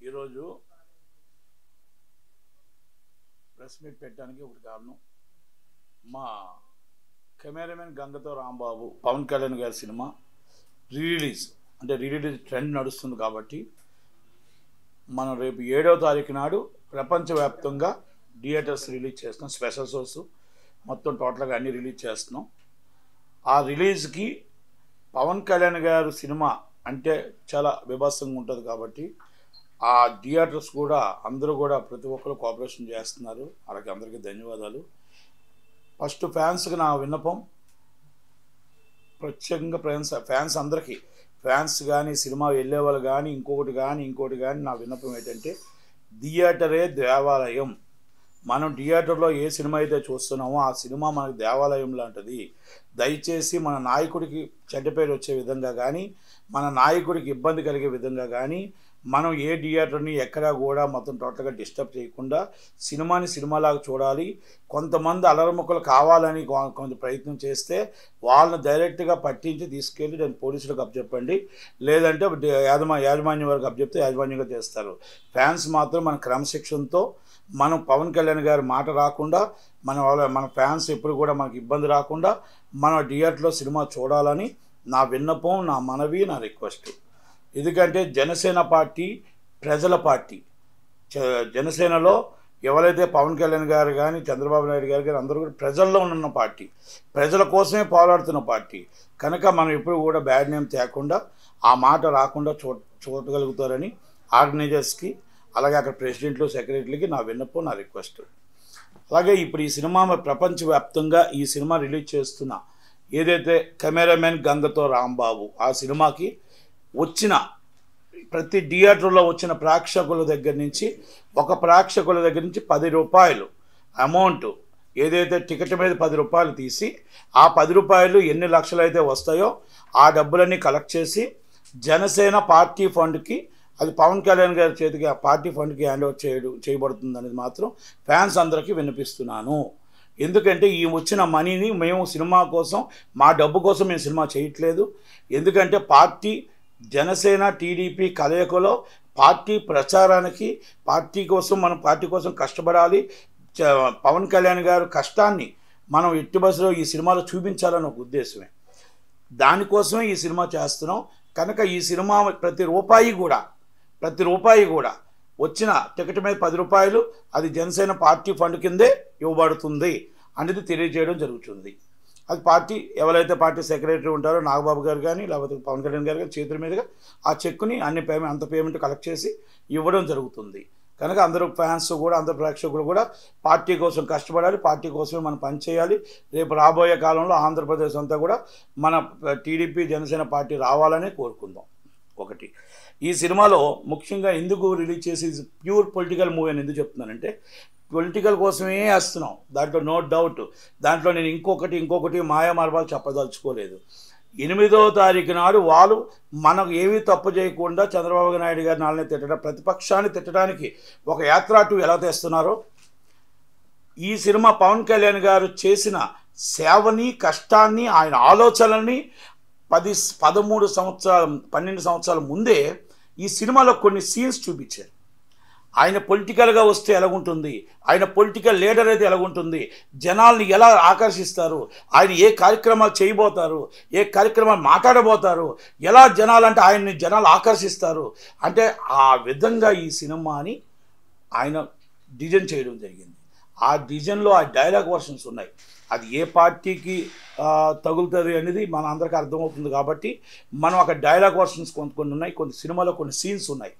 ఈరోజు press meet పెట్టడానికి ఒకటి కారణం, మా కెమెరామెన్ గంగతో రాంబాబు పవన్ కళ్యాణ్ గారి సినిమా రిలీజ్ ట్రెండ్ నడుస్తుంది కాబట్టి మనం రేపు 7వ తారీఖు నాడు ప్రపంచవ్యాప్తంగా థియేటర్స్ రిలీజ్ చేస్తున్నాం. స్పెషల్ షోస్ మొత్తం టోటల్గా అన్నీ రిలీజ్ చేస్తున్నాం. ఆ రిలీజ్కి పవన్ కళ్యాణ్ గారు సినిమా అంటే చాలా విభత్సంగా ఉంటుంది కాబట్టి ఆ థియేటర్స్ కూడా అందరూ కూడా ప్రతి ఒక్కరు కోఆపరేషన్ చేస్తున్నారు. అలాగే అందరికీ ధన్యవాదాలు. ఫస్ట్ ఫ్యాన్స్కి నా విన్నపం, ప్రత్యేకంగా ఫ్యాన్స్ అందరికీ, ఫ్యాన్స్ కానీ సినిమా వెళ్ళే వాళ్ళు కానీ ఇంకొకటి కానీ నా విన్నపం ఏంటంటే, థియేటరే దేవాలయం. మనం థియేటర్లో ఏ సినిమా అయితే చూస్తున్నామో ఆ సినిమా మనకు దేవాలయం లాంటిది. దయచేసి మన నాయకుడికి చెడ్డ పేరు వచ్చే విధంగా కానీ, మన నాయకుడికి ఇబ్బంది కలిగే విధంగా కానీ మనం ఏ థియేటర్ని ఎక్కడా కూడా మొత్తం టోటల్గా డిస్టర్బ్ చేయకుండా సినిమాని సినిమాలాగా చూడాలి. కొంతమంది అలరముక్కలు కావాలని కొంత ప్రయత్నం చేస్తే వాళ్ళని డైరెక్ట్గా పట్టించి తీసుకెళ్ళి దాన్ని పోలీసులకు అప్పచెప్పండి, లేదంటే యాజమాన్యం వరకు అప్పచెప్తే యాజమాన్యంగా చేస్తారు. ఫ్యాన్స్ మాత్రం మన క్రమశిక్షణతో మనం పవన్ కళ్యాణ్ గారి మాట రాకుండా మన ఫ్యాన్స్ ఎప్పుడు కూడా మనకి ఇబ్బంది రాకుండా మన థియేటర్లో సినిమా చూడాలని నా విన్నపం, నా మనవి, నా రిక్వెస్ట్. ఎందుకంటే జనసేన పార్టీ ప్రజల పార్టీ. జనసేనలో ఎవరైతే పవన్ కళ్యాణ్ గారు కానీ చంద్రబాబు నాయుడు గారు కానీ అందరూ కూడా ప్రజల్లో ఉన్న పార్టీ, ప్రజల కోసమే పోరాడుతున్న పార్టీ. కనుక మనం ఎప్పుడు కూడా బ్యాడ్ నేమ్ తేకుండా ఆ మాట రాకుండా చూడగలుగుతారని ఆర్గనైజర్స్కి, అలాగే అక్కడ ప్రెసిడెంట్లు, సెక్రటరీలకి నా విన్నపం, నా రిక్వెస్ట్. అలాగే ఇప్పుడు ఈ సినిమా ప్రపంచవ్యాప్తంగా ఈ సినిమా రిలీజ్ చేస్తున్న ఏదైతే కెమెరామెన్ గంగతో రాంబాబు ఆ సినిమాకి వచ్చిన ప్రతి థియేటర్లో వచ్చిన ప్రేక్షకుల దగ్గర నుంచి ₹10 అమౌంట్ ఏదైతే టికెట్ మీద ₹10 తీసి ఆ ₹10 ఎన్ని లక్షలు అయితే వస్తాయో ఆ డబ్బులన్నీ కలెక్ట్ చేసి జనసేన పార్టీ ఫండ్కి, అది పవన్ కళ్యాణ్ గారి చేతికి ఆ పార్టీ ఫండ్కి హ్యాండ్ ఓవర్ చేయబడుతుంది అనేది మాత్రం ఫ్యాన్స్ అందరికీ వినిపిస్తున్నాను. ఎందుకంటే ఈ వచ్చిన మనీని మేము సినిమా కోసం, మా డబ్బు కోసం మేము సినిమా చేయట్లేదు. ఎందుకంటే పార్టీ జనసేన టీడీపీ కలయికలో పార్టీ ప్రచారానికి, మనం పార్టీ కోసం కష్టపడాలి. పవన్ కళ్యాణ్ గారు కష్టాన్ని మనం ఎట్టి బస్సులో ఈ సినిమాలో చూపించాలని ఒక ఉద్దేశమే. దానికోసమే ఈ సినిమా చేస్తున్నాం. కనుక ఈ సినిమా ప్రతి రూపాయి కూడా వచ్చిన టికెట్ మీద ₹10 అది జనసేన పార్టీ ఫండ్ కిందే ఇవ్వబడుతుంది అనేది తెలియజేయడం జరుగుతుంది. అది పార్టీ ఎవరైతే పార్టీ సెక్రటరీ ఉంటారో నాగబాబు గారు కానీ లేకపోతే పవన్ కళ్యాణ్ గారు కానీ చేతుల మీదుగా ఆ చెక్కుని అంత పేమెంట్ కలెక్ట్ చేసి ఇవ్వడం జరుగుతుంది. కనుక అందరూ ఫ్యాన్స్ కూడా, అందరు ప్రేక్షకులు కూడా పార్టీ కోసం కష్టపడాలి, పార్టీ కోసమే మనం పనిచేయాలి. రేపు రాబోయే కాలంలో ఆంధ్రప్రదేశ్ అంతా కూడా మన టీడీపీ జనసేన పార్టీ రావాలని కోరుకుందాం. ఒకటి, ఈ సినిమాలో ముఖ్యంగా ఎందుకు రిలీజ్ చేసి ప్యూర్ పొలిటికల్ మూవీ అని ఎందుకు చెప్తున్నానంటే, పొలిటికల్ కోసమే వేస్తున్నాం, దాంట్లో నో డౌట్. దాంట్లో నేను ఇంకొకటి మాయామార్గాలు చెప్పదలుచుకోలేదు. 8వ తారీఖు నాడు వాళ్ళు మనకు ఏమీ తప్పు చేయకుండా చంద్రబాబు నాయుడు గారిని వాళ్ళని తిట్టడం, ప్రతిపక్షాన్ని తిట్టడానికి ఒక యాత్ర 2 ఎలా తెస్తున్నారో, ఈ సినిమా పవన్ కళ్యాణ్ గారు చేసిన సేవని, కష్టాన్ని, ఆయన ఆలోచనల్ని 12 సంవత్సరాల ముందే ఈ సినిమాలో కొన్ని సీన్స్ చూపించారు. ఆయన పొలిటికల్గా వస్తే ఎలాగుంటుంది, ఆయన పొలిటికల్ లీడర్ అయితే ఎలాగుంటుంది, జనాల్ని ఎలా ఆకర్షిస్తారు, ఆయన ఏ కార్యక్రమాలు చేయబోతారు, ఏ కార్యక్రమాలు మాట్లాడబోతారు, ఎలా జనాలు ఆకర్షిస్తారు అంటే ఆ విధంగా ఈ సినిమాని ఆయన డిజైన్ చేయడం జరిగింది. ఆ డిజైన్లో ఆ డైలాగ్ వర్షన్స్ ఉన్నాయి. అది ఏ పార్టీకి తగులుతుంది అనేది మన అందరికీ అర్థమవుతుంది కాబట్టి మనం అక్కడ డైలాగ్ వర్షన్స్ కొన్ని ఉన్నాయి, కొన్ని సినిమాలో కొన్ని సీన్స్ ఉన్నాయి.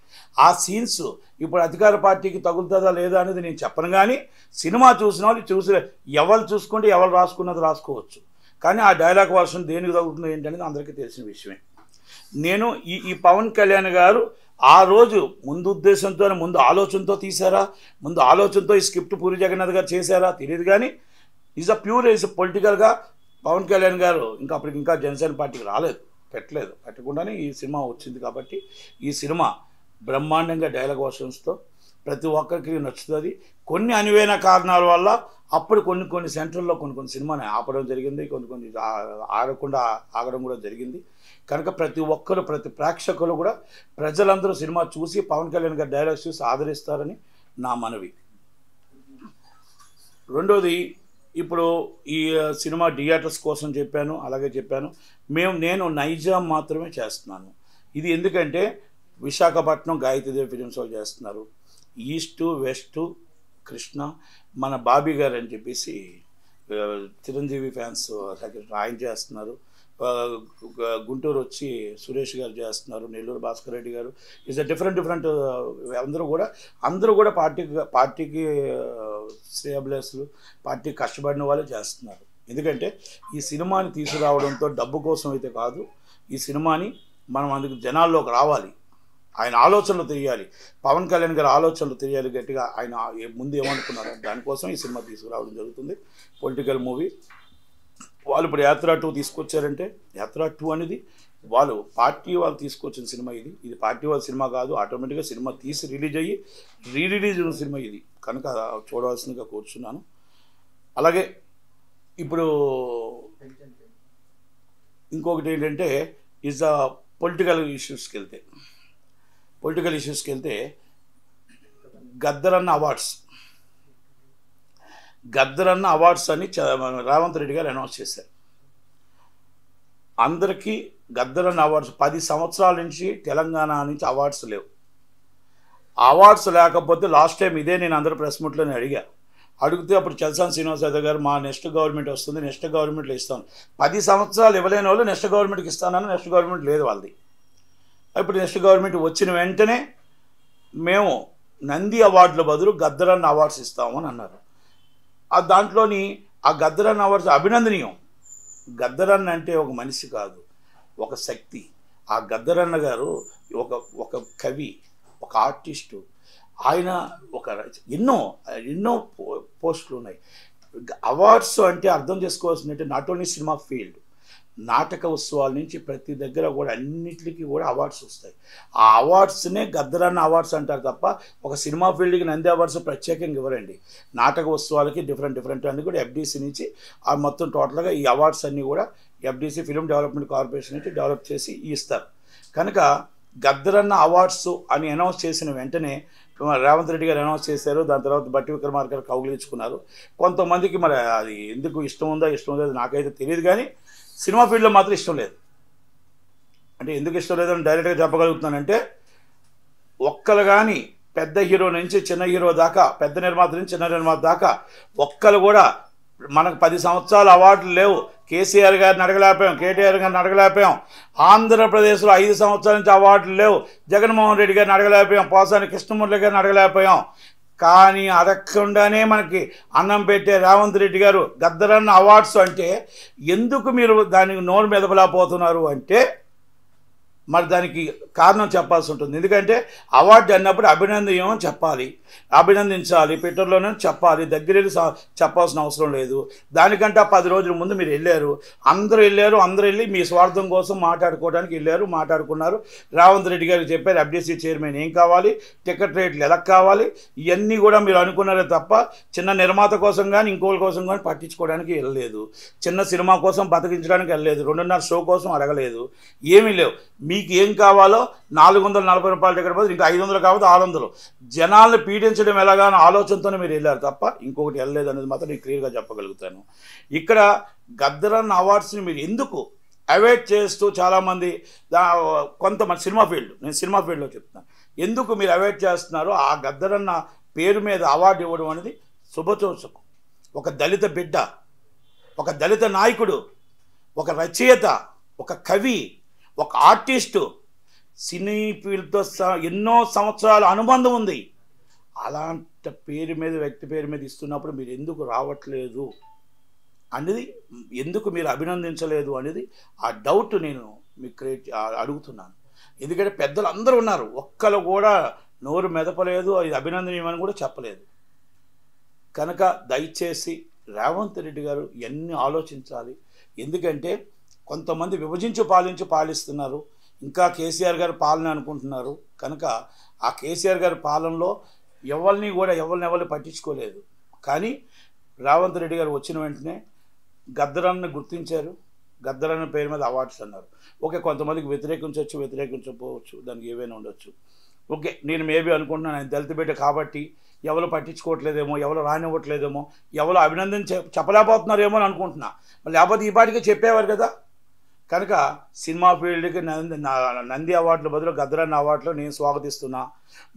ఆ సీన్స్ ఇప్పుడు అధికార పార్టీకి తగులుతుందా లేదా అనేది నేను చెప్పను, కానీ సినిమా చూసిన వాళ్ళు ఎవరు చూసుకుంటే ఎవరు రాసుకున్నది రాసుకోవచ్చు. కానీ ఆ డైలాగ్ వర్షన్ దేనికి తగులుతుందో ఏంటనేది అందరికీ తెలిసిన విషయమే. నేను ఈ పవన్ కళ్యాణ్ గారు ఆ రోజు ముందు ఆలోచనతో తీశారా, ముందు ఆలోచనతో ఈ స్క్రిప్ట్ పూరి జగన్నాథ్ గారు చేశారా తెలియదు, కానీ ఈజ్ పొలిటికల్గా పవన్ కళ్యాణ్ గారు ఇంకా జనసేన పార్టీకి పెట్టకుండానే ఈ సినిమా వచ్చింది. కాబట్టి ఈ సినిమా బ్రహ్మాండంగా డైలాగ్ వర్షన్స్తో ప్రతి ఒక్కరికి నచ్చుతుంది. కొన్ని అనువైన కారణాల వల్ల అప్పుడు కొన్ని సెంటర్లో కొన్ని సినిమాని ఆపడం జరిగింది, కొన్ని ఆడకుండా ఆగడం కూడా జరిగింది. కనుక ప్రతి ఒక్కరు, ప్రతి ప్రేక్షకులు కూడా ప్రజలందరూ సినిమా చూసి పవన్ కళ్యాణ్ గారి డైలాగ్స్ చూసి ఆదరిస్తారని నా మనవి. రెండోది, ఇప్పుడు ఈ సినిమా థియేటర్స్ కోసం చెప్పాను, అలాగే చెప్పాను నేను నైజాం మాత్రమే చేస్తున్నాను. ఇది ఎందుకంటే విశాఖపట్నం గాయత్రీదేవి ఫిలిమ్స్ వాళ్ళు చేస్తున్నారు, ఈస్టు వెస్టు కృష్ణ మన బాబీ గారు అని చెప్పేసి చిరంజీవి ఫ్యాన్స్ ఆయన చేస్తున్నారు, గుంటూరు వచ్చి సురేష్ గారు చేస్తున్నారు, నెల్లూరు భాస్కర్ రెడ్డి గారు, ఈజ్ డిఫరెంట్ అందరూ కూడా పార్టీకి శ్రేయభిలాషులు, పార్టీ కష్టపడిన వాళ్ళే చేస్తున్నారు. ఎందుకంటే ఈ సినిమాని తీసుకురావడంతో డబ్బు కోసం అయితే కాదు, ఈ సినిమాని మనం అందుకు జనాల్లోకి రావాలి, ఆయన ఆలోచనలు తెలియాలి, పవన్ కళ్యాణ్ గారి ఆలోచనలు తెలియాలి గట్టిగా, ఆయన ముందు ఏమనుకున్నారు దానికోసం ఈ సినిమా తీసుకురావడం జరుగుతుంది. Political movie. వాళ్ళు ఇప్పుడు యాత్ర 2 తీసుకొచ్చారంటే యాత్ర 2 అనేది వాళ్ళు తీసుకొచ్చిన సినిమా. ఇది పార్టీ వాళ్ళ సినిమా కాదు, ఆటోమేటిక్గా సినిమా తీసి రిలీజ్ అయ్యి రిలీజ్ అయిన సినిమా ఇది, కనుక చూడవలసిందిగా కూర్చున్నాను. అలాగే ఇప్పుడు ఇంకొకటి ఏంటంటే ఈజ్ పొలిటికల్ ఇష్యూస్కి వెళ్తే గద్దరన్న అవార్డ్స్ అని రేవంత్ రెడ్డి గారు అనౌన్స్ చేశారు. అందరికీ గద్దరన్న అవార్డ్స్ 10 సంవత్సరాల నుంచి తెలంగాణ నుంచి అవార్డ్స్ లేవు. అవార్డ్స్ లేకపోతే లాస్ట్ టైం ఇదే నేను అందరి ప్రెస్ మీట్లోనే అడిగితే అప్పుడు చల్సాని శ్రీనివాస్ యాదవ్ గారు మా నెక్స్ట్ గవర్నమెంట్ వస్తుంది, నెక్స్ట్ గవర్నమెంట్లో ఇస్తాను. 10 సంవత్సరాలు ఇవ్వలేని వాళ్ళు నెక్స్ట్ గవర్నమెంట్కి ఇస్తానని, నెక్స్ట్ గవర్నమెంట్ లేదు వాళ్ళది. ఇప్పుడు నెక్స్ట్ గవర్నమెంట్ వచ్చిన వెంటనే మేము నంది అవార్డుల బదులు గద్దరన్న అవార్డ్స్ ఇస్తామని అన్నారు. దాంట్లోని ఆ గద్దరన్న అవార్డ్స్ అభినందనీయం. గద్దరన్న అంటే ఒక మనిషి కాదు, ఒక శక్తి. ఆ గద్దరన్న గారు ఒక కవి, ఒక ఆర్టిస్టు, ఆయన ఎన్నో పోస్టులు ఉన్నాయి. అవార్డ్స్ అంటే అర్థం చేసుకోవాల్సిందంటే నాట్ ఓన్లీ సినిమా ఫీల్డ్, నాటక ఉత్సవాల నుంచి ప్రతి దగ్గర కూడా అన్నిటికీ కూడా అవార్డ్స్ వస్తాయి. ఆ అవార్డ్స్నే గద్దరన్న అవార్డ్స్ అంటారు తప్ప ఒక సినిమా ఫీల్డ్కి నంది అవార్డ్స్ ప్రత్యేకంగా ఇవ్వరండి. నాటక ఉత్సవాలకి డిఫరెంట్ అన్నీ కూడా ఎఫ్డీసీ నుంచి ఆ మొత్తం టోటల్గా ఈ అవార్డ్స్ అన్నీ కూడా ఎఫ్డీసీ ఫిల్మ్ డెవలప్మెంట్ కార్పొరేషన్ నుంచి డెవలప్ చేసి ఇస్తారు. కనుక గద్దరన్న అవార్డ్స్ అని అనౌన్స్ చేసిన వెంటనే రేవంత్ రెడ్డి గారు అనౌన్స్ చేశారు. దాని తర్వాత బట్టి విక్రమార్క గారు కౌగిలించుకున్నారు. కొంతమందికి మరి అది ఎందుకు ఇష్టం ఉందో అది నాకైతే తెలియదు, కానీ సినిమా ఫీల్డ్లో మాత్రం ఇష్టం లేదు. అంటే ఎందుకు ఇష్టం లేదని డైరెక్ట్గా చెప్పగలుగుతున్నానంటే, ఒక్కరు కానీ పెద్ద హీరో నుంచి చిన్న హీరో దాకా, పెద్ద నిర్మాత నుంచి చిన్న నిర్మాత దాకా ఒక్కరు కూడా మనకు 10 సంవత్సరాలు అవార్డులు లేవు. కేసీఆర్ గారిని అడగలేకపోయాం, కేటీఆర్ గారిని అడగలేకపోయాం. ఆంధ్రప్రదేశ్లో 5 సంవత్సరాల నుంచి అవార్డులు లేవు. జగన్మోహన్ రెడ్డి గారిని అడగలేకపోయాం, పోసాని కృష్ణమురళి గారిని అడగలేకపోయాం. కానీ అడగకుండానే మనకి అన్నం పెట్టే రేవంత్ రెడ్డి గారు గద్దరన్న అవార్డ్స్ అంటే ఎందుకు మీరు దానికి నోరు మెదపలేకపోతున్నారు అంటే మరి దానికి కారణం చెప్పాల్సి ఉంటుంది. ఎందుకంటే అవార్డు అన్నప్పుడు అభినందనీయం చెప్పాలి, అభినందించాలి, ట్విట్టర్లోనే చెప్పాలి, దగ్గర చెప్పాల్సిన అవసరం లేదు. దానికంటే 10 రోజుల ముందు మీరు అందరూ వెళ్ళి మీ స్వార్థం కోసం మాట్లాడుకున్నారు. రేవంత్ రెడ్డి గారికి చెప్పారు ఎఫ్డీసీ చైర్మన్ ఏం కావాలి, టికెట్ రేట్లు ఎలా కావాలి, ఇవన్నీ కూడా మీరు అనుకున్నారే తప్ప చిన్న నిర్మాత కోసం కానీ ఇంకోళ్ళ కోసం కానీ పట్టించుకోవడానికి వెళ్ళలేదు. చిన్న సినిమా కోసం బతికించడానికి వెళ్ళలేదు. 2.5 షో కోసం అడగలేదు. ఏమీ లేవు. మీకు ఏం కావాలో 440 రూపాయల టికెట్ బదులు ఇంకా 500 కావచ్చు, 600 జనాలను పీడించడం ఎలాగానో ఆలోచనతోనే మీరు వెళ్ళారు తప్ప ఇంకొకటి వెళ్ళలేదు అనేది మాత్రం నేను క్లియర్గా చెప్పగలుగుతాను. ఇక్కడ గద్దరన్న అవార్డ్స్ని మీరు ఎందుకు అవాయిడ్ చేస్తూ చాలామంది కొంతమంది నేను సినిమా ఫీల్డ్లో చెప్తున్నాను, ఎందుకు మీరు అవాయిడ్ చేస్తున్నారో ఆ గద్దరన్న పేరు మీద అవార్డు ఇవ్వడం అనేది శుభసూచకం. ఒక దళిత బిడ్డ, ఒక దళిత నాయకుడు, ఒక రచయిత, ఒక కవి, ఒక ఆర్టిస్టు, సినీ ఫీల్డ్తో ఎన్నో సంవత్సరాల అనుబంధం ఉంది. అలాంటి పేరు మీద, వ్యక్తి పేరు మీద ఇస్తున్నప్పుడు మీరు ఎందుకు రావట్లేదు అనేది, ఎందుకు మీరు అభినందించలేదు అనేది ఆ డౌట్ నేను మీకు అడుగుతున్నాను. ఎందుకంటే పెద్దలు అందరూ ఉన్నారు, ఒక్కరు కూడా నోరు మెదపలేదు, ఇది అభినందనీయమని కూడా చెప్పలేదు. కనుక దయచేసి రేవంత్ రెడ్డి గారు ఇవన్నీ ఆలోచించాలి. ఎందుకంటే కొంతమంది విభజించి పాలిస్తున్నారు, ఇంకా కేసీఆర్ గారి పాలన అనుకుంటున్నారు. కనుక ఆ కేసీఆర్ గారి పాలనలో ఎవరిని పట్టించుకోలేదు. కానీ రేవంత్ రెడ్డి గారు వచ్చిన వెంటనే గద్దరాన్ని గుర్తించారు. గద్దరన్న పేరు మీద అవార్డ్స్ అన్నారు. ఓకే, కొంతమందికి వ్యతిరేకించకపోవచ్చు, దానికి ఏవైనా ఉండొచ్చు. ఓకే, నేను మేబీ అనుకుంటున్నాను ఆయన దళిత బిడ్డ కాబట్టి ఎవరు పట్టించుకోవట్లేదేమో, ఎవరు రానివ్వట్లేదేమో, ఎవరు అభినందన చెప్పలేకపోతున్నారేమో అని అనుకుంటున్నా. లేకపోతే ఈ పాటికి చెప్పేవారు కదా. కనుక సినిమా ఫీల్డ్కి నంది అవార్డుల బదులు గద్దరన్న అవార్డులో నేను స్వాగతిస్తున్నా.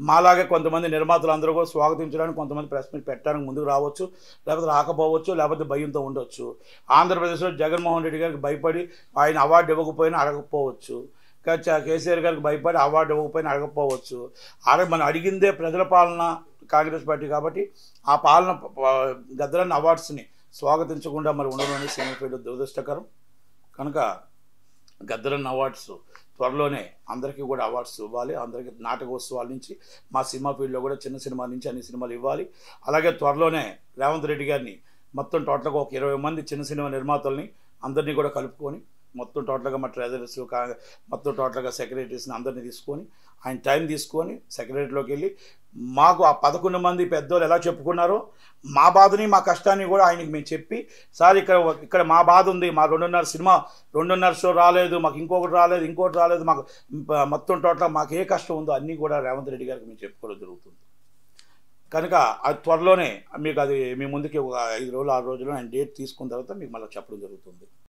మాలాగే కొంతమంది నిర్మాతలు అందరూ కూడా స్వాగతించడానికి కొంతమంది ప్రెస్ మీట్ పెట్టడానికి ముందుకు రావచ్చు, లేకపోతే రాకపోవచ్చు, లేకపోతే భయంతో ఉండొచ్చు. ఆంధ్రప్రదేశ్లో జగన్మోహన్ రెడ్డి గారికి భయపడి ఆయన అవార్డు ఇవ్వకపోయినా అడగకపోవచ్చు. కేసీఆర్ గారికి భయపడి అవార్డు ఇవ్వకపోయినా అడగకపోవచ్చు. మనం అడిగిందే ప్రజల పాలన కాంగ్రెస్ పార్టీ కాబట్టి ఆ పాలన గద్దరన్న అవార్డ్స్ని స్వాగతించకుండా మరి ఉండడం అనేది సినిమా ఫీల్డ్ దురదృష్టకరం. కనుక గద్దరన్న అవార్డ్స్ త్వరలోనే అందరికీ కూడా అవార్డ్స్ ఇవ్వాలి. అందరికీ నాటకోత్సవాల నుంచి మా సినిమా ఫీల్డ్లో కూడా చిన్న సినిమాల నుంచి అన్ని సినిమాలు ఇవ్వాలి. అలాగే త్వరలోనే రేవంత్ రెడ్డి గారిని మొత్తం టోటల్గా ఒక 20 మంది చిన్న సినిమా నిర్మాతల్ని అందరినీ కూడా కలుపుకొని మొత్తం టోటల్గా మా ట్రెజరర్స్ మొత్తం టోటల్గా సెక్రటరీస్ని అందరినీ తీసుకొని ఆయన టైం తీసుకొని సెక్రటరీలోకి వెళ్ళి మాకు ఆ 11 మంది పెద్దోళ్ళు ఎలా చెప్పుకున్నారో మా బాధని మా కష్టాన్ని కూడా ఆయనకి మేము చెప్పి, సార్ ఇక్కడ మా బాధ ఉంది, మా 2.5 షో రాలేదు, మాకు ఇంకొకటి రాలేదు, మాకు మొత్తం టోటల్ మాకు ఏ కష్టం ఉందో అన్నీ కూడా రేవంత్ రెడ్డి గారికి మేము చెప్పుకోవడం జరుగుతుంది. కనుక అది త్వరలోనే మీకు అది మీ ముందుకి ఒక 5 రోజులు 6 రోజులు ఆయన డేట్ తీసుకున్న తర్వాత మీకు మళ్ళీ చెప్పడం జరుగుతుంది.